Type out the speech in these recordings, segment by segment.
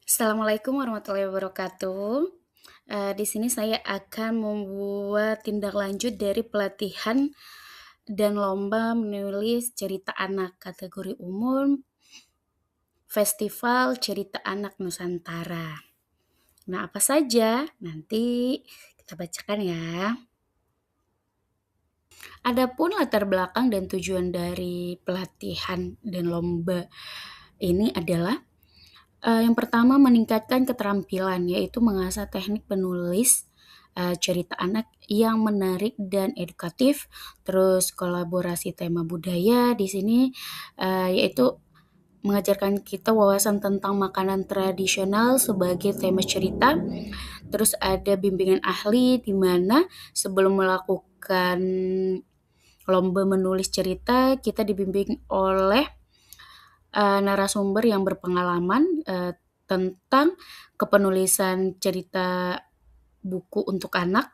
Assalamualaikum warahmatullahi wabarakatuh. Di sini saya akan membuat tindak lanjut dari pelatihan dan lomba menulis cerita anak kategori umum Festival Cerita Anak Nusantara. Nah, apa saja? Nanti kita bacakan ya. Adapun latar belakang dan tujuan dari pelatihan dan lomba ini adalah yang pertama meningkatkan keterampilan, yaitu mengasah teknik penulis cerita anak yang menarik dan edukatif. Terus kolaborasi tema budaya di sini yaitu mengajarkan kita wawasan tentang makanan tradisional sebagai tema cerita. Terus ada bimbingan ahli di mana sebelum melakukan lomba menulis cerita kita dibimbing oleh narasumber yang berpengalaman tentang kepenulisan cerita buku untuk anak.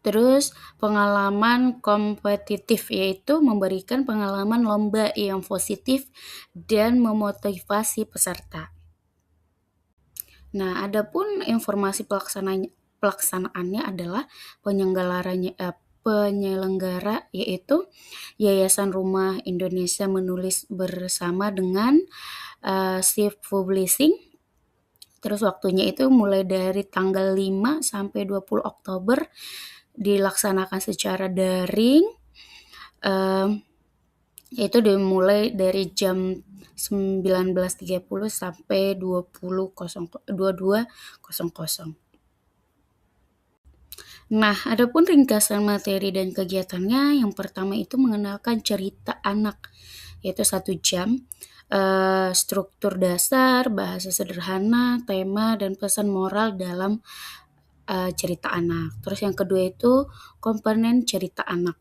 Terus pengalaman kompetitif, yaitu memberikan pengalaman lomba yang positif dan memotivasi peserta. Nah, adapun informasi pelaksanaannya adalah penyelenggara yaitu Yayasan Rumah Indonesia Menulis bersama dengan Shift Publishing. Terus waktunya itu mulai dari tanggal 5 sampai 20 Oktober dilaksanakan secara daring. Yaitu dimulai dari jam 19.30 sampai 22.00. Nah, adapun ringkasan materi dan kegiatannya, yang pertama itu mengenalkan cerita anak, yaitu 1 jam, struktur dasar, bahasa sederhana, tema, dan pesan moral dalam cerita anak. Terus yang kedua itu komponen cerita anak.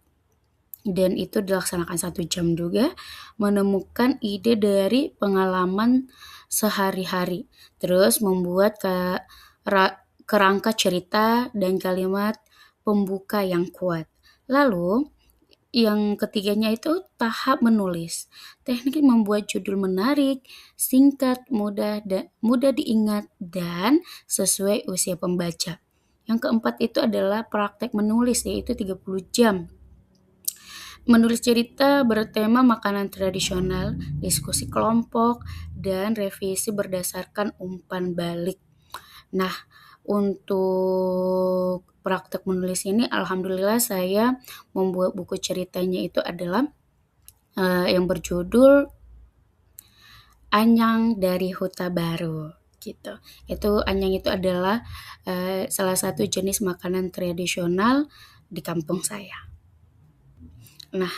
Dan itu dilaksanakan 1 jam juga, menemukan ide dari pengalaman sehari-hari. Terus membuat kerangka cerita dan kalimat pembuka yang kuat. Lalu yang ketiganya itu tahap menulis. Teknik membuat judul menarik, singkat, mudah diingat, dan sesuai usia pembaca. Yang keempat itu adalah praktek menulis, yaitu 30 jam. Menulis cerita bertema makanan tradisional, diskusi kelompok, dan revisi berdasarkan umpan balik. Nah, untuk praktek menulis ini alhamdulillah saya membuat buku ceritanya itu adalah yang berjudul Anyang dari Huta Baru gitu. Anyang itu adalah salah satu jenis makanan tradisional di kampung saya. Nah,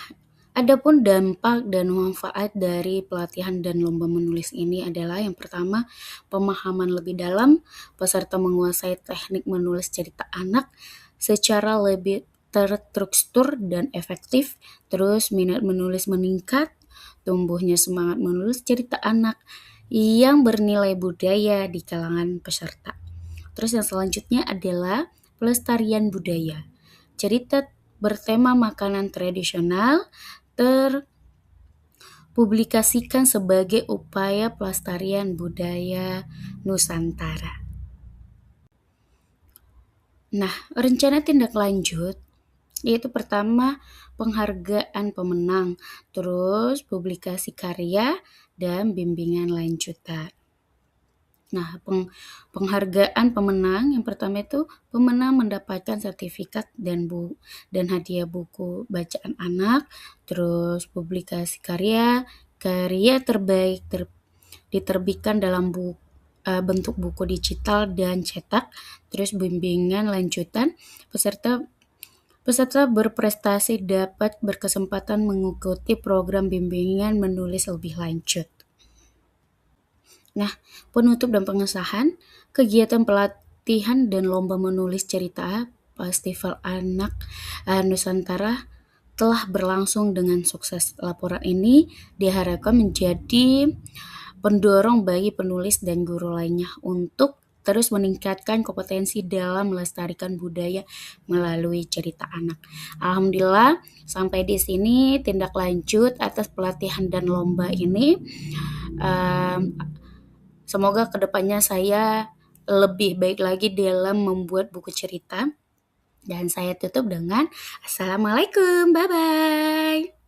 adapun dampak dan manfaat dari pelatihan dan lomba menulis ini adalah yang pertama, pemahaman lebih dalam, peserta menguasai teknik menulis cerita anak secara lebih terstruktur dan efektif, terus minat menulis meningkat, tumbuhnya semangat menulis cerita anak yang bernilai budaya di kalangan peserta. Terus yang selanjutnya adalah pelestarian budaya. Cerita bertema makanan tradisional terpublikasikan sebagai upaya pelestarian budaya Nusantara. Nah, rencana tindak lanjut yaitu pertama penghargaan pemenang, terus publikasi karya dan bimbingan lanjutan. Nah, penghargaan pemenang yang pertama itu pemenang mendapatkan sertifikat dan hadiah buku bacaan anak, terus publikasi karya terbaik diterbitkan dalam bentuk buku digital dan cetak, terus bimbingan lanjutan peserta berprestasi dapat berkesempatan mengikuti program bimbingan menulis lebih lanjut. Nah, penutup dan pengesahan kegiatan pelatihan dan lomba menulis cerita Festival Anak Nusantara telah berlangsung dengan sukses. Laporan ini diharapkan menjadi pendorong bagi penulis dan guru lainnya untuk terus meningkatkan kompetensi dalam melestarikan budaya melalui cerita anak. Alhamdulillah, sampai di sini tindak lanjut atas pelatihan dan lomba ini. Semoga kedepannya saya lebih baik lagi dalam membuat buku cerita. Dan saya tutup dengan Assalamualaikum, bye-bye.